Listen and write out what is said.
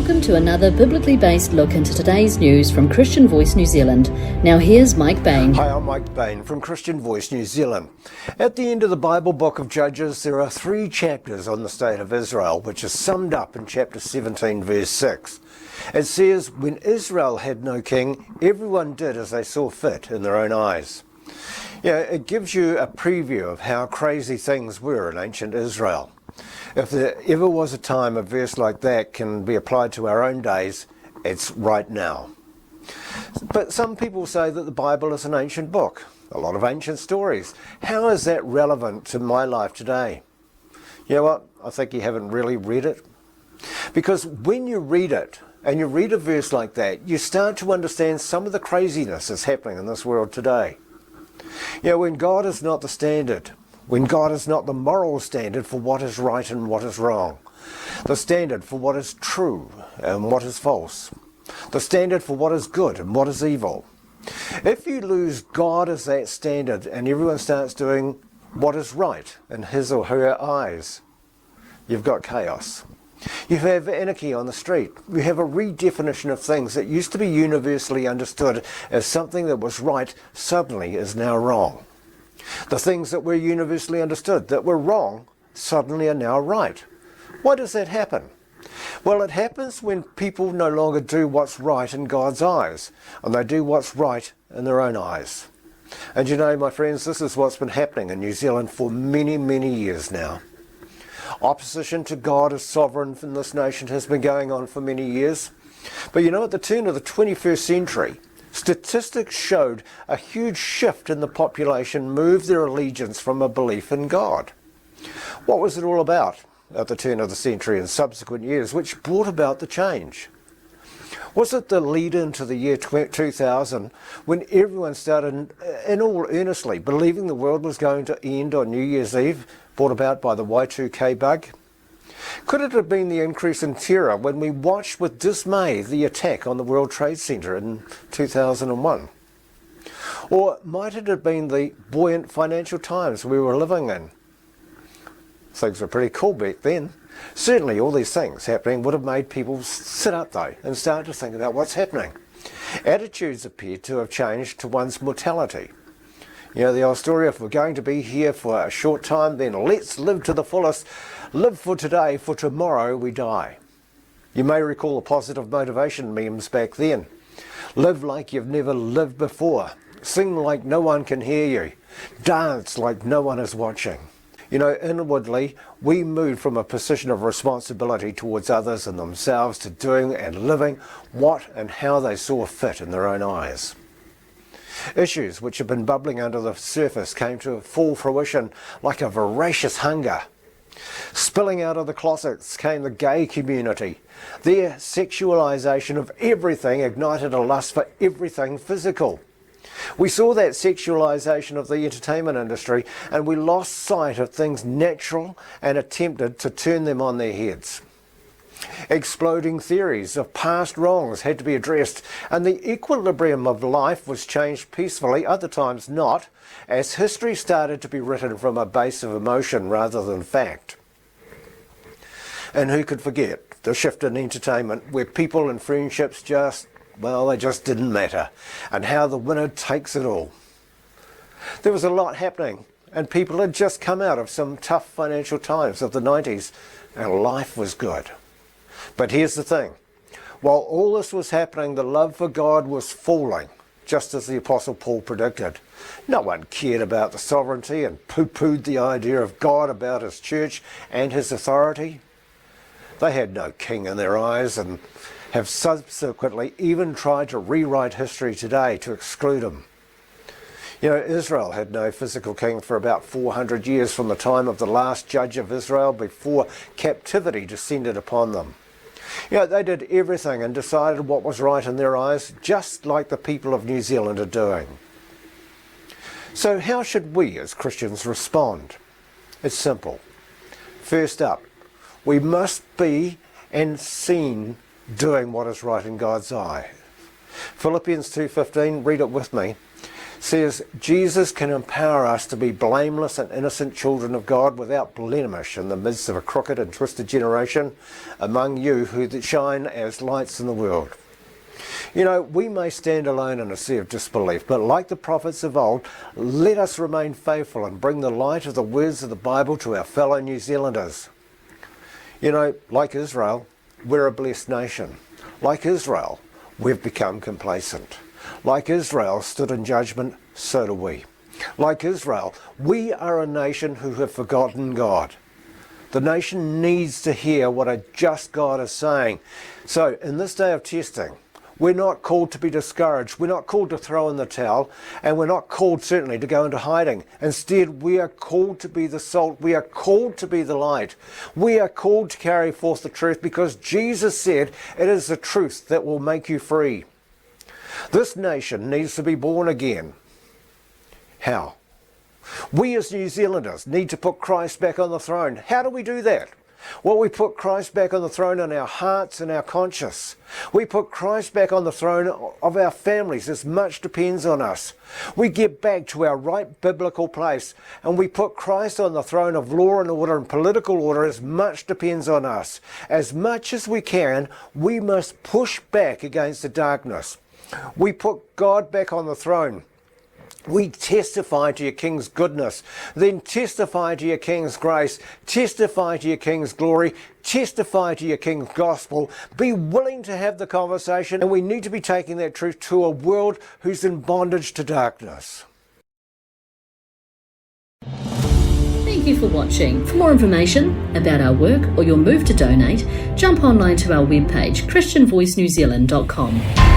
welcome to another biblically based look into today's news from Christian Voice New Zealand. Now here's Mike Bain. Hi, I'm Mike Bain from Christian Voice New Zealand. At the end of the Bible book of Judges, there are 3 chapters on the state of Israel, which is summed up in chapter 17, verse 6. It says, when Israel had no king, everyone did as they saw fit in their own eyes. It gives you a preview of how crazy things were in ancient Israel. If there ever was a time a verse like that can be applied to our own days, it's right now. But some people say that the Bible is an ancient book, a lot of ancient stories. How is that relevant to my life today? You know what? I think you haven't really read it. Because when you read it, and you read a verse like that, you start to understand some of the craziness that's happening in this world today. When God is not the standard, when God is not the moral standard for what is right and what is wrong, the standard for what is true and what is false, the standard for what is good and what is evil. If you lose God as that standard and everyone starts doing what is right in his or her eyes, you've got chaos. You have anarchy on the street. You have a redefinition of things that used to be universally understood as something that was right suddenly is now wrong. The things that were universally understood that were wrong suddenly are now right. Why does that happen? Well, it happens when people no longer do what's right in God's eyes, and they do what's right in their own eyes. And you know, my friends, this is what's been happening in New Zealand for many, many years now. Opposition to God as sovereign in this nation has been going on for many years. But at the turn of the 21st century, statistics showed a huge shift in the population moved their allegiance from a belief in God. What was it all about at the turn of the century and subsequent years which brought about the change? Was it the lead into the year 2000 when everyone started in all earnestly believing the world was going to end on New Year's Eve, brought about by the Y2K bug? Could it have been the increase in terror when we watched with dismay the attack on the World Trade Center in 2001? Or might it have been the buoyant financial times we were living in? Things were pretty cool back then. Certainly all these things happening would have made people sit up though and start to think about what's happening. Attitudes appear to have changed to one's mortality. The old story, if we're going to be here for a short time, then let's live to the fullest, live for today, for tomorrow we die. You may recall the positive motivation memes back then. Live like you've never lived before. Sing like no one can hear you. Dance like no one is watching. Inwardly, we moved from a position of responsibility towards others and themselves to doing and living what and how they saw fit in their own eyes. Issues which have been bubbling under the surface came to full fruition like a voracious hunger. Spilling out of the closets came the gay community. Their sexualization of everything ignited a lust for everything physical. We saw that sexualization of the entertainment industry and we lost sight of things natural and attempted to turn them on their heads. Exploding theories of past wrongs had to be addressed, and the equilibrium of life was changed peacefully, other times not, as history started to be written from a base of emotion rather than fact. And who could forget the shift in entertainment where people and friendships they just didn't matter, and how the winner takes it all. There was a lot happening, and people had just come out of some tough financial times of the 90s, and life was good. But here's the thing. While all this was happening, the love for God was falling, just as the Apostle Paul predicted. No one cared about the sovereignty and poo-pooed the idea of God about his church and his authority. They had no king in their eyes and have subsequently even tried to rewrite history today to exclude him. Israel had no physical king for about 400 years from the time of the last judge of Israel before captivity descended upon them. They did everything and decided what was right in their eyes, just like the people of New Zealand are doing. So how should we as Christians respond? It's simple. First up, we must be and seen doing what is right in God's eye. Philippians 2:15, read it with me. says Jesus can empower us to be blameless and innocent children of God without blemish in the midst of a crooked and twisted generation among you who shine as lights in the world. You know, we may stand alone in a sea of disbelief, but like the prophets of old, let us remain faithful and bring the light of the words of the Bible to our fellow New Zealanders. You know, like Israel, we're a blessed nation. Like Israel, we've become complacent. Like Israel stood in judgment, so do we. Like Israel, we are a nation who have forgotten God. The nation needs to hear what a just God is saying. So, in this day of testing, we're not called to be discouraged. We're not called to throw in the towel, and we're not called certainly to go into hiding. Instead, we are called to be the salt. We are called to be the light. We are called to carry forth the truth because Jesus said it is the truth that will make you free. This nation needs to be born again. How? We as New Zealanders need to put Christ back on the throne. How do we do that? Well, we put Christ back on the throne in our hearts and our conscience. We put Christ back on the throne of our families as much depends on us. We get back to our right biblical place and we put Christ on the throne of law and order and political order as much depends on us. As much as we can, we must push back against the darkness. We put God back on the throne. We testify to your King's goodness, then testify to your King's grace, testify to your King's glory, testify to your King's gospel. Be willing to have the conversation, and we need to be taking that truth to a world who's in bondage to darkness. Thank you for watching. For more information about our work or your move to donate, jump online to our webpage, christianvoicenewzealand.com.